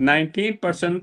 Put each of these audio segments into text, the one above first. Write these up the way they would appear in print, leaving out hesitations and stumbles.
19%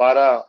12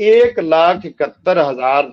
1,71,000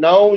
9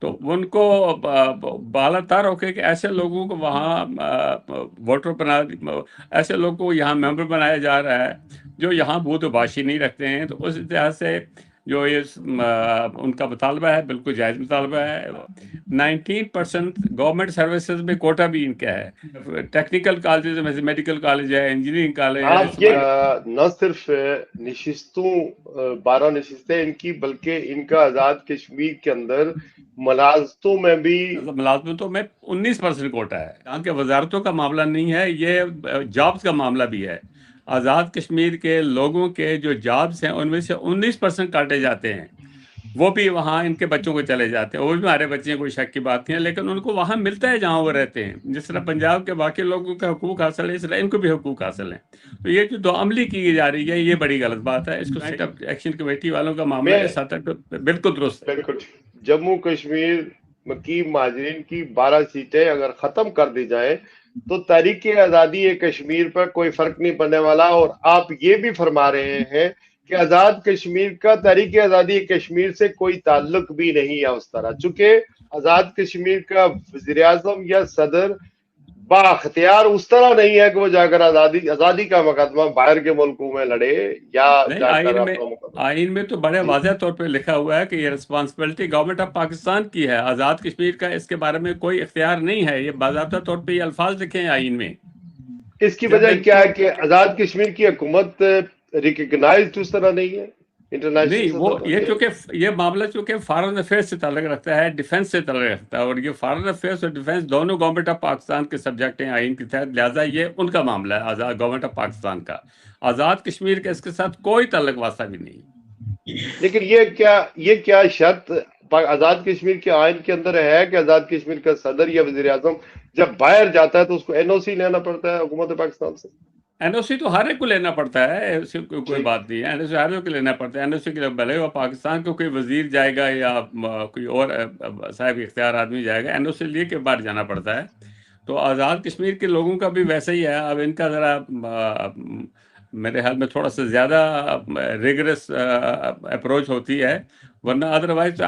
تو ان کو بالا تار ہو کے کہ ایسے لوگوں کو وہاں ووٹر بنا، ایسے لوگوں کو یہاں ممبر بنایا جا رہا ہے جو یہاں بود و باشی نہیں رکھتے ہیں. تو اس لحاظ سے جو یہ ان کا مطالبہ ہے بالکل جائز مطالبہ ہے. 19% گورنمنٹ سروسز میں کوٹا بھی ان کا ہے. ٹیکنیکل کالجز میں میڈیکل کالج ہے، انجینئرنگ کالج آپ ہے. یہ نہ صرف نشستوں 12 نشستیں ان کی، بلکہ ان کا آزاد کشمیر کے اندر ملازمتوں میں بھی 19% کوٹا ہے. یہاں کے وزارتوں کا معاملہ نہیں ہے، یہ جابز کا معاملہ بھی ہے. آزاد کشمیر کے لوگوں کے جو جابز ہیں ان میں سے 19% کاٹے جاتے ہیں. وہ بھی وہاں ان کے بچوں کو چلے جاتے ہیں. وہ بھی ہمارے بچے ہیں، کوئی شک کی بات نہیں ہے، لیکن ان کو وہاں ملتا ہے جہاں وہ رہتے ہیں. جس طرح پنجاب کے باقی لوگوں کا حقوق حاصل ہے، اس طرح ان کو بھی حقوق حاصل ہیں. تو یہ جو دو عملی کی جا رہی ہے، یہ بڑی غلط بات ہے. اس کو جوائنٹ ایکشن کمیٹی والوں کا معاملہ ہے، اس حد تک بالکل درست ہے. بالکل. جموں کشمیر مقیم مہاجرین کی 12 سیٹیں اگر ختم کر دی جائیں تو تحریک آزادی کشمیر پر کوئی فرق نہیں پڑنے والا. اور آپ یہ بھی فرما رہے ہیں کہ آزاد کشمیر کا تحریک آزادی کشمیر سے کوئی تعلق بھی نہیں ہے اس طرح، چونکہ آزاد کشمیر کا وزیر اعظم یا صدر بااختیار اس طرح نہیں ہے کہ وہ جا کر آزادی کا مقدمہ باہر کے ملکوں میں لڑے یا جا کر اپنا مقدمہ. آئین میں تو بڑے واضح طور پہ لکھا ہوا ہے کہ یہ رسپانسبلٹی گورنمنٹ آف پاکستان کی ہے. آزاد کشمیر کا اس کے بارے میں کوئی اختیار نہیں ہے. یہ باضابطہ طور پہ یہ الفاظ لکھے ہیں آئین میں. اس کی وجہ کیا ہے کہ آزاد کشمیر کی حکومت ریکگنائزڈ اس طرح نہیں ہے نہیں. وہ یہ چونکہ یہ معاملہ چونکہ فارن افیئرس سے تعلق رکھتا ہے، ڈیفنس سے تعلق رکھتا ہے، اور یہ فارن افیئرس اور ڈیفنس دونوں گورنمنٹ آف پاکستان کے سبجیکٹ ہیں آئین کے تحت. لہٰذا یہ ان کا معاملہ ہے، آزاد گورنمنٹ آف پاکستان کا. آزاد کشمیر کا اس کے ساتھ کوئی تعلق واسطہ بھی نہیں. لیکن یہ کیا شرط آزاد کشمیر کے آئین کے اندر ہے کہ آزاد کشمیر کا صدر یا وزیر اعظم جب باہر جاتا ہے تو اس کو NOC لینا پڑتا ہے حکومت پاکستان سے؟ NOC تو ہر ایک کو لینا پڑتا ہے، اس کی کوئی بات نہیں ہے. NOC ہر ایک کو لینا پڑتا ہے. NOC کے لیے بھلے وہ پاکستان کو کوئی وزیر جائے گا یا کوئی اور صاحب اختیار آدمی جائے گا، NOC لے کے باہر جانا پڑتا ہے. تو آزاد کشمیر کے لوگوں کا بھی ویسا ہی ہے. اب ان کا ذرا میرے خیال میں تھوڑا سا زیادہ ریگرس اپروچ ہوتی ہے، ورنہ ادروائز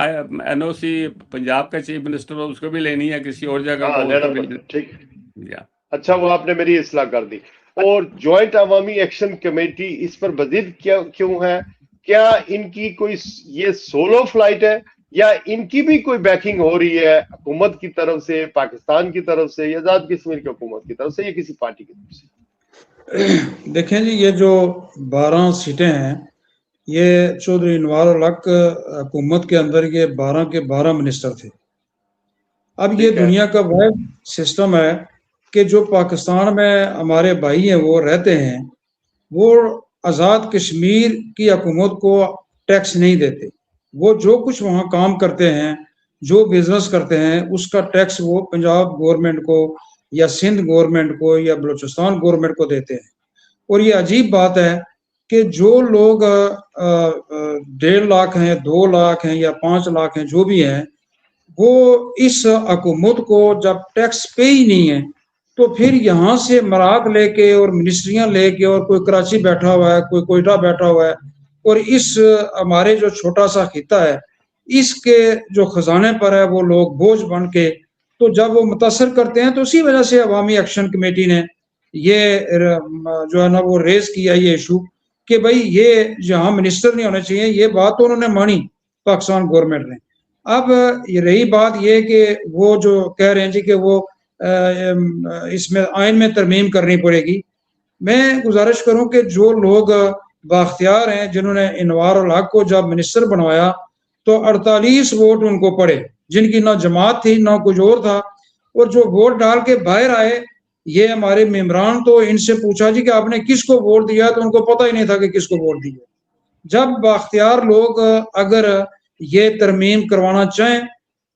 NOC پنجاب کا چیف منسٹر ہو اس کو بھی لینی ہے، کسی اور جگہ کو. ٹھیک. اچھا، وہ آپ نے میری اصلاح کر دی. اور جوائنٹ عوامی ایکشن کمیٹی اس پر مزید کیوں ہے؟ کیا ان کی کوئی یہ سولو فلائٹ ہے یا ان کی بھی کوئی بیکنگ ہو رہی ہے حکومت کی طرف سے، پاکستان کی طرف سے، یا آزاد کشمیر کی حکومت کی طرف سے، یا کسی پارٹی کی طرف سے؟ دیکھیں جی، یہ جو 12 سیٹیں ہیں، یہ چودھری انوار الحق حکومت کے اندر یہ 12 کے 12 منسٹر تھے. اب یہ دنیا کا وہ سسٹم ہے کہ جو پاکستان میں ہمارے بھائی ہیں وہ رہتے ہیں، وہ آزاد کشمیر کی حکومت کو ٹیکس نہیں دیتے. وہ جو کچھ وہاں کام کرتے ہیں، جو بزنس کرتے ہیں، اس کا ٹیکس وہ پنجاب گورنمنٹ کو یا سندھ گورنمنٹ کو یا بلوچستان گورنمنٹ کو دیتے ہیں. اور یہ عجیب بات ہے کہ جو لوگ 1.5 لاکھ ہیں، 2 لاکھ ہیں یا 5 لاکھ ہیں، جو بھی ہیں، وہ اس حکومت کو جب ٹیکس پے ہی نہیں ہے تو پھر یہاں سے مراک لے کے اور منسٹریاں لے کے، اور کوئی کراچی بیٹھا ہوا ہے، کوئی کوئٹہ بیٹھا ہوا ہے، اور اس ہمارے جو چھوٹا سا خطہ ہے اس کے جو خزانے پر ہے وہ لوگ بوجھ بن کے، تو جب وہ متاثر کرتے ہیں تو اسی وجہ سے عوامی ایکشن کمیٹی نے یہ جو ہے نا وہ ریز کیا یہ ایشو کہ بھائی یہ یہاں منسٹر نہیں ہونے چاہیے. یہ بات تو انہوں نے مانی پاکستان گورنمنٹ نے. اب یہ رہی بات یہ کہ وہ جو کہہ رہے ہیں جی کہ وہ اس میں آئین میں ترمیم کرنی پڑے گی. میں گزارش کروں کہ جو لوگ بااختیار ہیں، جنہوں نے انوار الحق کو جب منسٹر بنوایا تو 48 ووٹ ان کو پڑے، جن کی نہ جماعت تھی نہ کچھ اور تھا. اور جو ووٹ ڈال کے باہر آئے، یہ ہمارے ممبران، تو ان سے پوچھا جی کہ آپ نے کس کو ووٹ دیا، تو ان کو پتہ ہی نہیں تھا کہ کس کو ووٹ دیا. جب بااختیار لوگ اگر یہ ترمیم کروانا چاہیں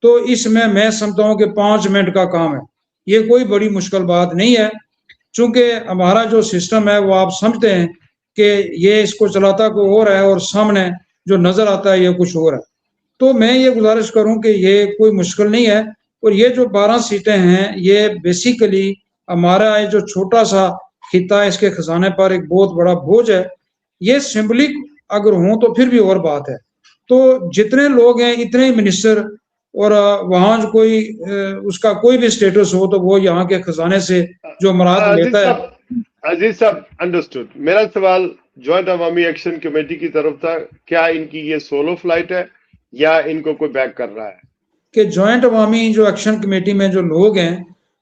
تو اس میں سمجھتا ہوں کہ 5 منٹ کا کام ہے. یہ کوئی بڑی مشکل بات نہیں ہے، چونکہ ہمارا جو سسٹم ہے وہ آپ سمجھتے ہیں کہ یہ اس کو چلاتا کوئی اور ہے اور سامنے جو نظر آتا ہے یہ کچھ اور ہے. تو میں یہ گزارش کروں کہ یہ کوئی مشکل نہیں ہے. اور یہ جو 12 سیٹیں ہیں یہ بیسیکلی ہمارا جو چھوٹا سا خطہ ہے اس کے خزانے پر ایک بہت بڑا بوجھ ہے. یہ سمبلک اگر ہوں تو پھر بھی اور بات ہے. تو جتنے لوگ ہیں اتنے ہی منسٹر اور وہاں جو کوئی اس کا کوئی بھی سٹیٹس ہو تو وہ یہاں کے خزانے سے جو مراد لیتا ہے. عزیز صاحب انڈرسٹوڈ. میرا سوال جوائنٹ عوامی ایکشن کمیٹی کی طرف تھا, کیا ان کی یہ سولو فلائٹ ہے یا ان کو کوئی بیک کر رہا ہے؟ کہ جوائنٹ عوامی جو ایکشن کمیٹی میں جو لوگ ہیں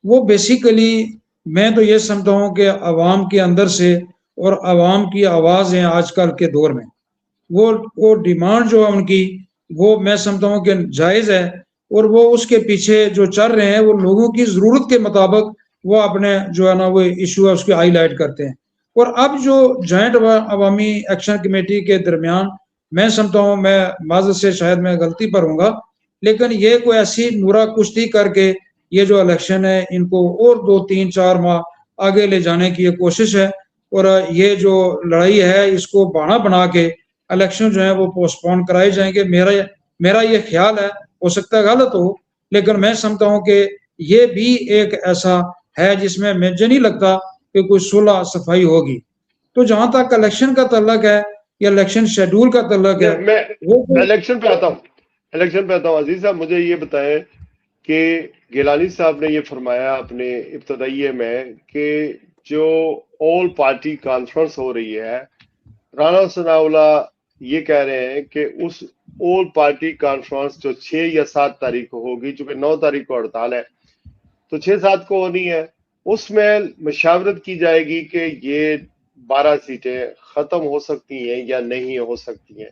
وہ بیسیکلی میں تو یہ سمجھتا ہوں کہ عوام کے اندر سے اور عوام کی آواز ہیں آج کل کے دور میں. وہ ڈیمانڈ جو ہے ان کی وہ میں سمجھتا ہوں کہ جائز ہے, اور وہ اس کے پیچھے جو چل رہے ہیں وہ لوگوں کی ضرورت کے مطابق وہ اپنے جو ہے نا وہ ایشو ہے اس کی ہائی لائٹ کرتے ہیں. اور اب جو جوائنٹ عوامی ایکشن کمیٹی کے درمیان میں سمجھتا ہوں, میں معذرت سے شاید میں غلطی پر ہوں گا, لیکن یہ کوئی ایسی نورا کشتی کر کے یہ جو الیکشن ہے ان کو اور 2-3-4 ماہ آگے لے جانے کی یہ کوشش ہے, اور یہ جو لڑائی ہے اس کو بہانہ بنا کے الیکشن جو ہے وہ پوسٹ پون کرائے جائیں گے. میرا یہ خیال ہے, ہو سکتا ہے غلط ہو, لیکن میں سمجھتا ہوں کہ یہ بھی ایک ایسا ہے جس میں مجھے نہیں لگتا کہ کوئی صلح صفائی ہوگی. تو جہاں تک الیکشن کا تعلق ہے یا الیکشن شیڈول کا تعلق ہے, میں الیکشن پہ آتا ہوں. عزیز صاحب مجھے یہ بتائیں کہ گیلانی صاحب نے یہ فرمایا اپنے ابتدائیے میں کہ جو آل پارٹی کانفرنس ہو رہی ہے, رانا ثناء اللہ یہ کہہ رہے ہیں کہ اس آل پارٹی کانفرنس جو 6 یا 7 تاریخ کو ہوگی, چونکہ 9 تاریخ کو ہڑتال ہے تو 6-7 کو ہونی ہے, اس میں مشاورت کی جائے گی کہ یہ 12 سیٹیں ختم ہو سکتی ہیں یا نہیں ہو سکتی ہیں.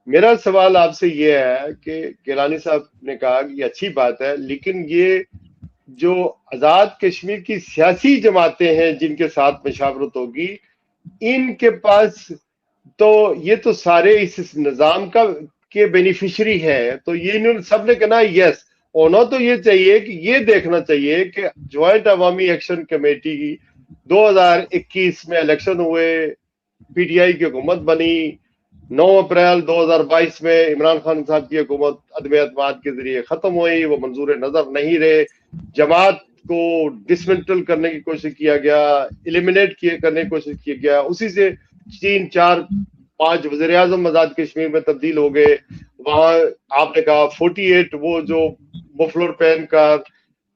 میرا سوال آپ سے یہ ہے کہ گیلانی صاحب نے کہا کہ یہ اچھی بات ہے, لیکن یہ جو آزاد کشمیر کی سیاسی جماعتیں ہیں جن کے ساتھ مشاورت ہوگی, ان کے پاس تو یہ تو سارے اس نظام کا کے بینیفیشری ہیں, تو یہ انہوں نے سب نے کہنا یس ہونا تو یہ چاہیے کہ یہ دیکھنا چاہیے کہ جوائنٹ عوامی ایکشن کمیٹی کی 2021 میں الیکشن ہوئے, پی ٹی آئی کی حکومت بنی, 9 اپریل 2022 میں عمران خان صاحب کی حکومت عدم اعتماد کے ذریعے ختم ہوئی, وہ منظور نظر نہیں رہے, جماعت کو ڈسمنٹل کرنے کی کوشش کیا گیا, ایلیمنیٹ کرنے کی کوشش کیا گیا, اسی سے 3-4-5 وزیر اعظم آزاد کشمیر میں تبدیل ہو گئے. وہاں آپ نے کہا 48 وہ جو مفلر پہن کر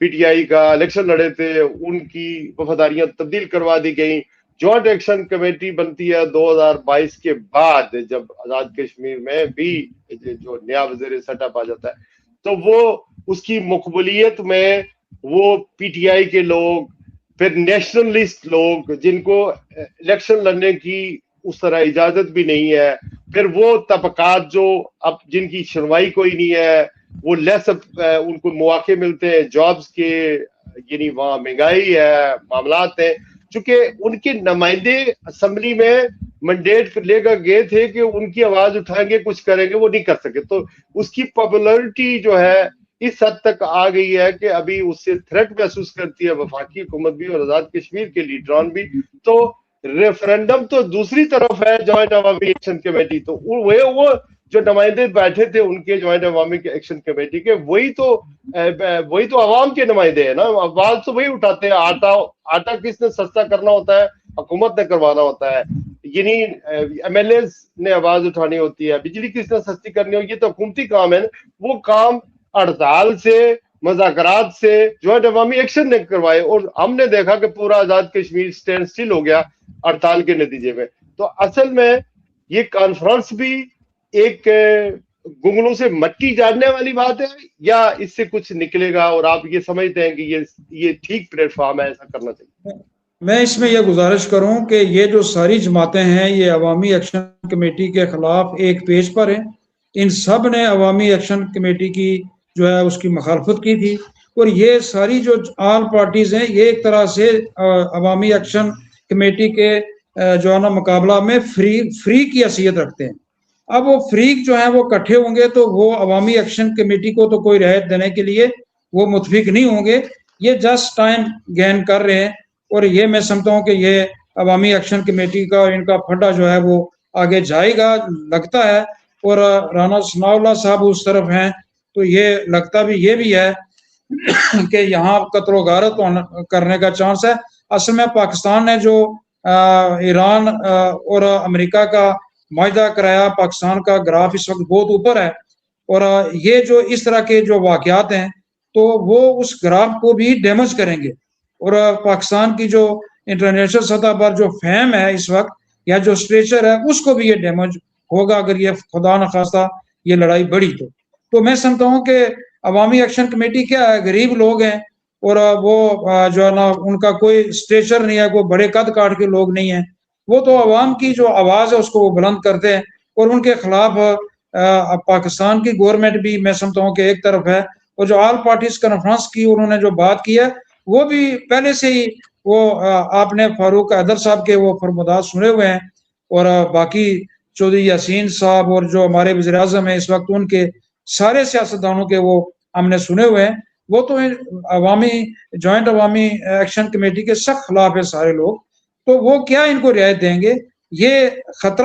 پی ٹی آئی کا الیکشن لڑے تھے ان کی وفاداریاں تبدیل کروا دی گئیں. جوائنٹ ایکشن کمیٹی بنتی ہے 2022 کے بعد, جب آزاد کشمیر میں بھی جو نیا وزیر سیٹ اپ آ جاتا ہے, تو وہ اس کی مقبولیت میں وہ پی ٹی آئی کے لوگ, پھر نیشنلسٹ لوگ جن کو الیکشن لڑنے کی اس طرح اجازت بھی نہیں ہے, پھر وہ طبقات جو اب جن کی سنوائی کوئی نہیں ہے, وہ لیس ان کو مواقع ملتے ہیں جابز کے, یعنی وہاں مہنگائی ہے, معاملات ہیں, چونکہ ان کے نمائندے اسمبلی میں منڈیٹ لے کر گئے تھے کہ ان کی آواز اٹھائیں گے, کچھ کریں گے, وہ نہیں کر سکے. تو اس کی پاپولرٹی جو ہے اس حد تک آ گئی ہے کہ ابھی اس سے تھریٹ محسوس کرتی ہے وفاقی حکومت بھی اور آزاد کشمیر کے لیڈران بھی. تو ریفرنڈم تو دوسری طرف ہے جوائنٹ عوامی ایکشن کمیٹی, تو وہ جو نمائندے بیٹھے تھے ان کے جوائنٹ عوامی ایکشن کمیٹی کے, وہی تو عوام کے نمائندے ہیں نا, آواز تو وہی اٹھاتے ہیں. آٹا کس نے سستا کرنا ہوتا ہے, حکومت نے کروانا ہوتا ہے, یعنی ایم ایل ایز نے آواز اٹھانی ہوتی ہے. بجلی کس نے سستی کرنی ہوگی, یہ تو حکومتی کام ہے, وہ کام ہڑتال سے مذاکرات سے جوائنٹ عوامی ایکشن نے کروائے, اور ہم نے دیکھا کہ پورا آزاد کشمیر سٹینڈ سٹل ہو گیا ہڑتال کے نتیجے میں. تو اصل میں یہ کانفرنس بھی ایک گنگلوں سے مٹی جاننے والی بات ہے, یا اس سے کچھ نکلے گا, اور آپ یہ سمجھتے ہیں کہ یہ ٹھیک پلیٹ فارم ہے, ایسا کرنا چاہیے؟ میں اس میں یہ گزارش کروں کہ یہ جو ساری جماعتیں ہیں یہ عوامی ایکشن کمیٹی کے خلاف ایک پیج پر ہیں. ان سب نے عوامی ایکشن کمیٹی کی جو ہے اس کی مخالفت کی تھی, اور یہ ساری جو آل پارٹیز ہیں یہ ایک طرح سے عوامی ایکشن کمیٹی کے جو ہے نا مقابلہ میں فری کی حیثیت رکھتے ہیں. اب وہ فریق جو ہیں وہ اکٹھے ہوں گے تو وہ عوامی ایکشن کمیٹی کو تو کوئی رعایت دینے کے لیے وہ متفق نہیں ہوں گے, یہ جسٹ ٹائم گین کر رہے ہیں. اور یہ میں سمجھتا ہوں کہ یہ عوامی ایکشن کمیٹی کا ان کا پھڈا جو ہے وہ آگے جائے گا لگتا ہے, اور رانا ثناء اللہ صاحب اس طرف ہیں, تو یہ لگتا بھی یہ بھی ہے کہ یہاں قتل و غارت کرنے کا چانس ہے. اصل میں پاکستان نے جو ایران اور امریکہ کا معاہدہ کرایا, پاکستان کا گراف اس وقت بہت اوپر ہے, اور یہ جو اس طرح کے جو واقعات ہیں تو وہ اس گراف کو بھی ڈیمیج کریں گے، اور پاکستان کی جو انٹرنیشنل سطح پر جو فہم ہے اس وقت یا جو اسٹریچر ہے اس کو بھی یہ ڈیمیج ہوگا اگر یہ خدا نخواستہ یہ لڑائی بڑھی تو میں سمجھتا ہوں کہ عوامی ایکشن کمیٹی کیا ہے، غریب لوگ ہیں اور وہ جو ہے نا ان کا کوئی اسٹریچر نہیں ہے، کوئی بڑے قد کاٹ کے لوگ نہیں ہیں، وہ تو عوام کی جو آواز ہے اس کو وہ بلند کرتے ہیں، اور ان کے خلاف پاکستان کی گورنمنٹ بھی میں سمجھتا ہوں کہ ایک طرف ہے، اور جو آل پارٹیز کانفرنس کی انہوں نے جو بات کی ہے وہ بھی پہلے سے ہی وہ آپ نے فاروق حیدر صاحب کے وہ فرمودات سنے ہوئے ہیں، اور باقی چودھری یاسین صاحب اور جو ہمارے وزیر اعظم ہیں اس وقت ان کے سارے سیاستدانوں کے وہ ہم نے سنے ہوئے ہیں، وہ تو جوائنٹ عوامی ایکشن کمیٹی کے سخت خلاف ہے سارے لوگ، تو وہ کیا ان کو رعایت دیں گے؟ یہ خطرہ